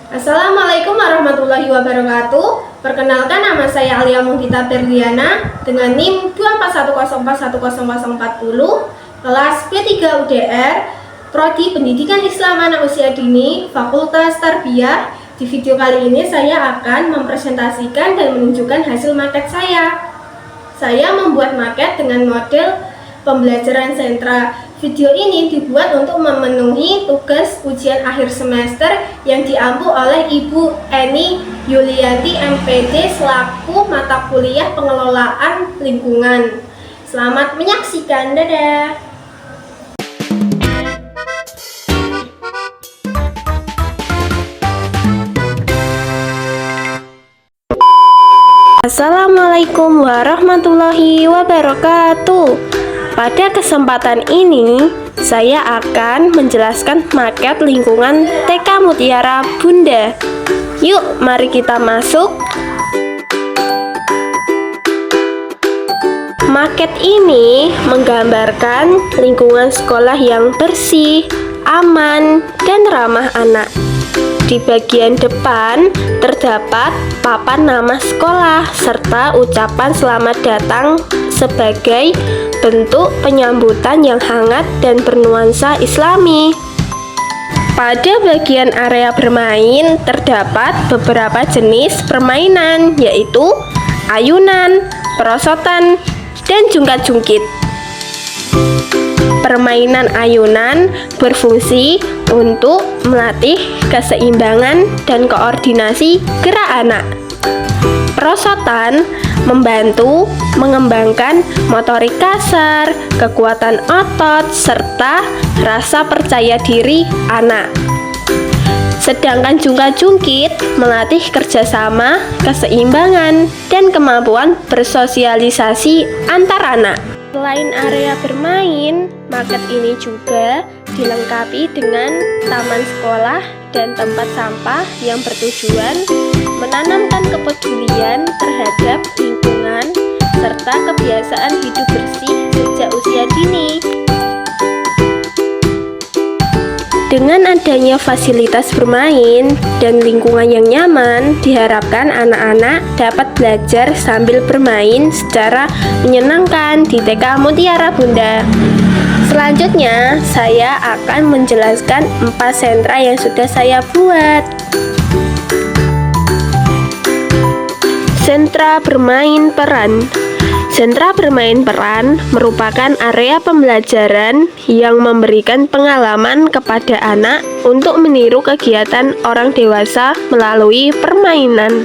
Assalamualaikum warahmatullahi wabarakatuh. Perkenalkan, nama saya Alia Mughita Berliana dengan NIM 241041040, kelas P3 UDR, Prodi Pendidikan Islam Anak Usia Dini, Fakultas Tarbiyah. Di video kali ini saya akan mempresentasikan dan menunjukkan hasil maket saya. Saya membuat maket dengan model pembelajaran sentra. Video ini dibuat untuk memenuhi tugas ujian akhir semester yang diampu oleh Ibu Eni Yulianti MPD selaku mata kuliah pengelolaan lingkungan. Selamat menyaksikan, dadah. Assalamualaikum warahmatullahi wabarakatuh. Pada kesempatan ini, saya akan menjelaskan maket lingkungan TK Mutiara Bunda. Yuk, mari kita masuk. Maket ini menggambarkan lingkungan sekolah yang bersih, aman, dan ramah anak. Di bagian depan terdapat papan nama sekolah serta ucapan selamat datang sebagai bentuk penyambutan yang hangat dan bernuansa Islami. Pada bagian area bermain terdapat beberapa jenis permainan, yaitu ayunan, perosotan, dan jungkat-jungkit. Permainan ayunan berfungsi untuk melatih keseimbangan dan koordinasi gerak anak. Perosotan membantu mengembangkan motorik kasar, kekuatan otot, serta rasa percaya diri anak. Sedangkan jungkat-jungkit melatih kerjasama, keseimbangan, dan kemampuan bersosialisasi antar anak. Selain area bermain, maket ini juga dilengkapi dengan taman sekolah dan tempat sampah yang bertujuan menanamkan kepedulian terhadap lingkungan serta kebiasaan hidup bersih sejak usia dini. Dengan adanya fasilitas bermain dan lingkungan yang nyaman, diharapkan anak-anak dapat belajar sambil bermain secara menyenangkan di TK Mutiara Bunda. Selanjutnya, saya akan menjelaskan 4 sentra yang sudah saya buat. Sentra bermain peran. Sentra bermain peran merupakan area pembelajaran yang memberikan pengalaman kepada anak untuk meniru kegiatan orang dewasa melalui permainan.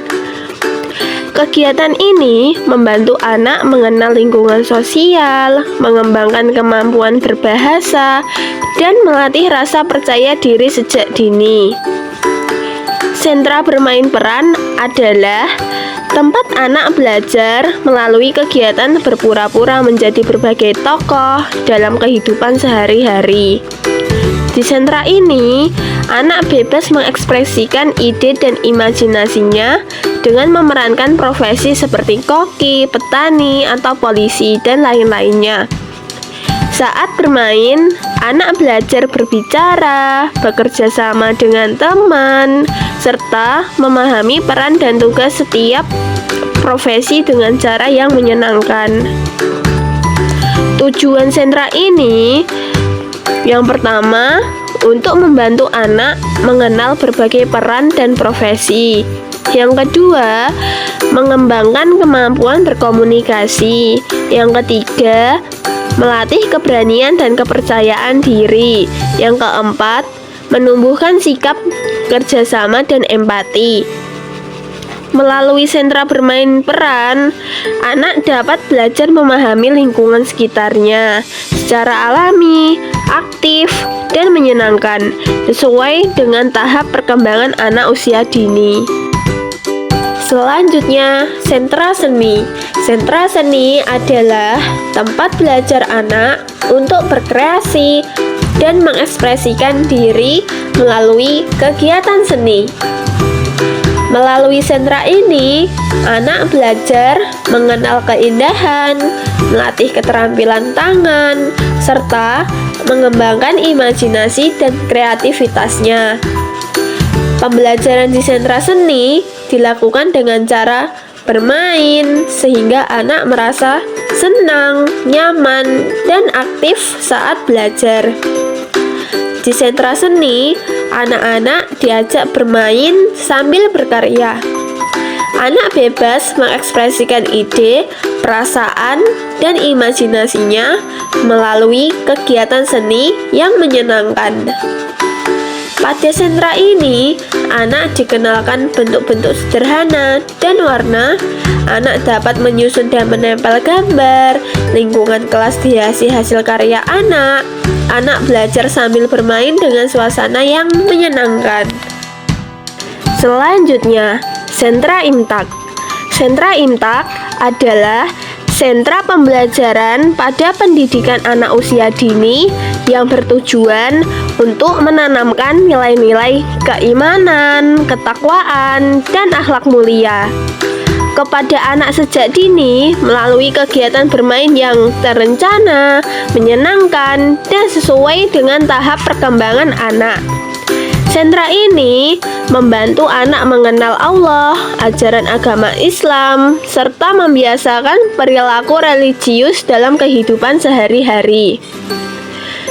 Kegiatan ini membantu anak mengenal lingkungan sosial, mengembangkan kemampuan berbahasa, dan melatih rasa percaya diri sejak dini. Sentra bermain peran adalah tempat anak belajar melalui kegiatan berpura-pura menjadi berbagai tokoh dalam kehidupan sehari-hari. Di sentra ini, anak bebas mengekspresikan ide dan imajinasinya dengan memerankan profesi seperti koki, petani, atau polisi, dan lain-lainnya. Saat bermain, anak belajar berbicara, bekerja sama dengan teman, serta memahami peran dan tugas setiap profesi dengan cara yang menyenangkan. Tujuan sentra ini yang pertama, untuk membantu anak mengenal berbagai peran dan profesi. Yang kedua, mengembangkan kemampuan berkomunikasi. Yang ketiga, melatih keberanian dan kepercayaan diri. Yang keempat, menumbuhkan sikap kerjasama dan empati. Melalui sentra bermain peran, anak dapat belajar memahami lingkungan sekitarnya secara alami, aktif, dan menyenangkan, sesuai dengan tahap perkembangan anak usia dini. Selanjutnya, sentra seni. Sentra seni adalah tempat belajar anak untuk berkreasi dan mengekspresikan diri melalui kegiatan seni. Melalui sentra ini, anak belajar mengenal keindahan, melatih keterampilan tangan, serta mengembangkan imajinasi dan kreativitasnya. Pembelajaran di sentra seni dilakukan dengan cara bermain sehingga anak merasa senang, nyaman, dan aktif saat belajar. Di sentra seni, anak-anak diajak bermain sambil berkarya. Anak bebas mengekspresikan ide, perasaan, dan imajinasinya melalui kegiatan seni yang menyenangkan. Pada sentra ini, anak dikenalkan bentuk-bentuk sederhana dan warna. Anak dapat menyusun dan menempel gambar. Lingkungan kelas dihiasi hasil karya anak. Anak belajar sambil bermain dengan suasana yang menyenangkan. Selanjutnya, sentra IMTAK. Sentra IMTAK adalah sentra pembelajaran pada pendidikan anak usia dini yang bertujuan untuk menanamkan nilai-nilai keimanan, ketakwaan, dan akhlak mulia kepada anak sejak dini melalui kegiatan bermain yang terencana, menyenangkan, dan sesuai dengan tahap perkembangan anak. Sentra ini membantu anak mengenal Allah, ajaran agama Islam, serta membiasakan perilaku religius dalam kehidupan sehari-hari.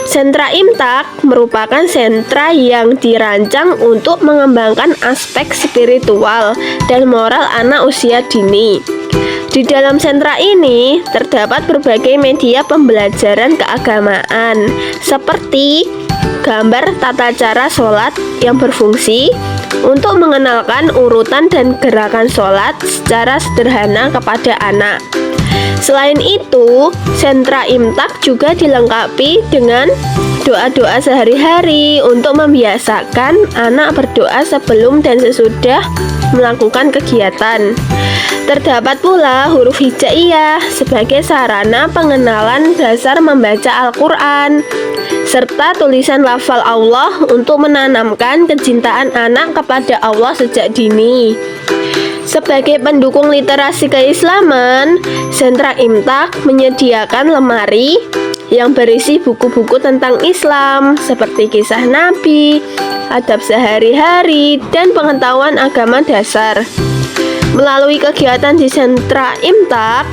Sentra IMTAK merupakan sentra yang dirancang untuk mengembangkan aspek spiritual dan moral anak usia dini. Di dalam sentra ini terdapat berbagai media pembelajaran keagamaan seperti gambar tata cara sholat yang berfungsi untuk mengenalkan urutan dan gerakan sholat secara sederhana kepada anak. Selain itu, sentra IMTAK juga dilengkapi dengan doa-doa sehari-hari untuk membiasakan anak berdoa sebelum dan sesudah melakukan kegiatan. Terdapat pula huruf hijaiyah sebagai sarana pengenalan dasar membaca Al-Quran, serta tulisan lafal Allah untuk menanamkan kecintaan anak kepada Allah sejak dini. Sebagai pendukung literasi keislaman, sentra IMTAK menyediakan lemari yang berisi buku-buku tentang Islam seperti kisah Nabi, adab sehari-hari, dan pengetahuan agama dasar. Melalui kegiatan di sentra IMTAK,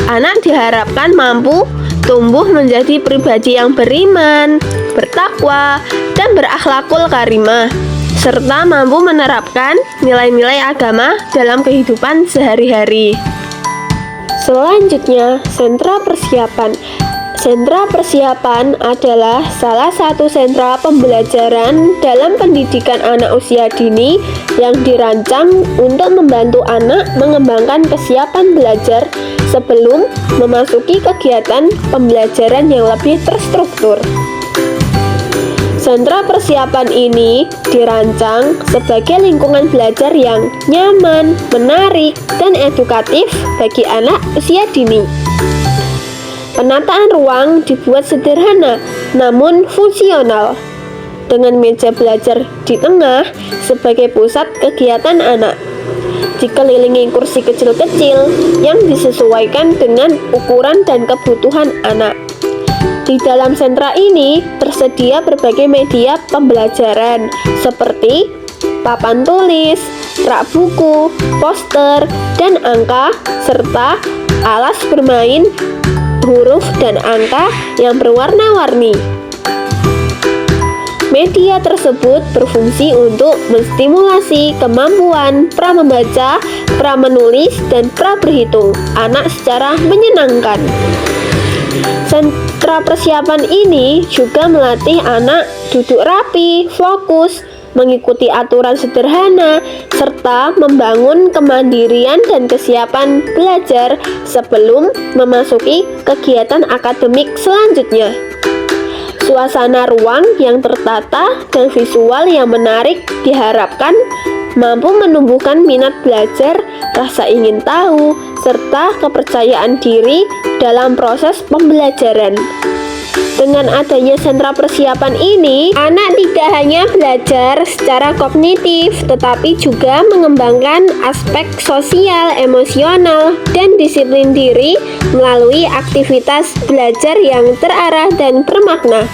anak diharapkan mampu tumbuh menjadi pribadi yang beriman, bertakwa, dan berakhlakul karimah, serta mampu menerapkan nilai-nilai agama dalam kehidupan sehari-hari. Selanjutnya, sentra persiapan. Sentra persiapan adalah salah satu sentra pembelajaran dalam pendidikan anak usia dini yang dirancang untuk membantu anak mengembangkan kesiapan belajar sebelum memasuki kegiatan pembelajaran yang lebih terstruktur. Sentra persiapan ini dirancang sebagai lingkungan belajar yang nyaman, menarik, dan edukatif bagi anak usia dini. Penataan ruang dibuat sederhana namun fungsional, dengan meja belajar di tengah sebagai pusat kegiatan anak, dikelilingi kursi kecil-kecil yang disesuaikan dengan ukuran dan kebutuhan anak. Di dalam sentra ini tersedia berbagai media pembelajaran seperti papan tulis, rak buku, poster, dan angka, serta alas bermain huruf dan angka yang berwarna-warni. Media tersebut berfungsi untuk menstimulasi kemampuan pramembaca, pramenulis, dan praberhitung anak secara menyenangkan. Sentra persiapan ini juga melatih anak duduk rapi, fokus, mengikuti aturan sederhana, serta membangun kemandirian dan kesiapan belajar sebelum memasuki kegiatan akademik selanjutnya. Suasana ruang yang tertata dan visual yang menarik diharapkan mampu menumbuhkan minat belajar, rasa ingin tahu, serta kepercayaan diri dalam proses pembelajaran. Dengan adanya sentra persiapan ini, anak tidak hanya belajar secara kognitif, tetapi juga mengembangkan aspek sosial, emosional, dan disiplin diri melalui aktivitas belajar yang terarah dan bermakna.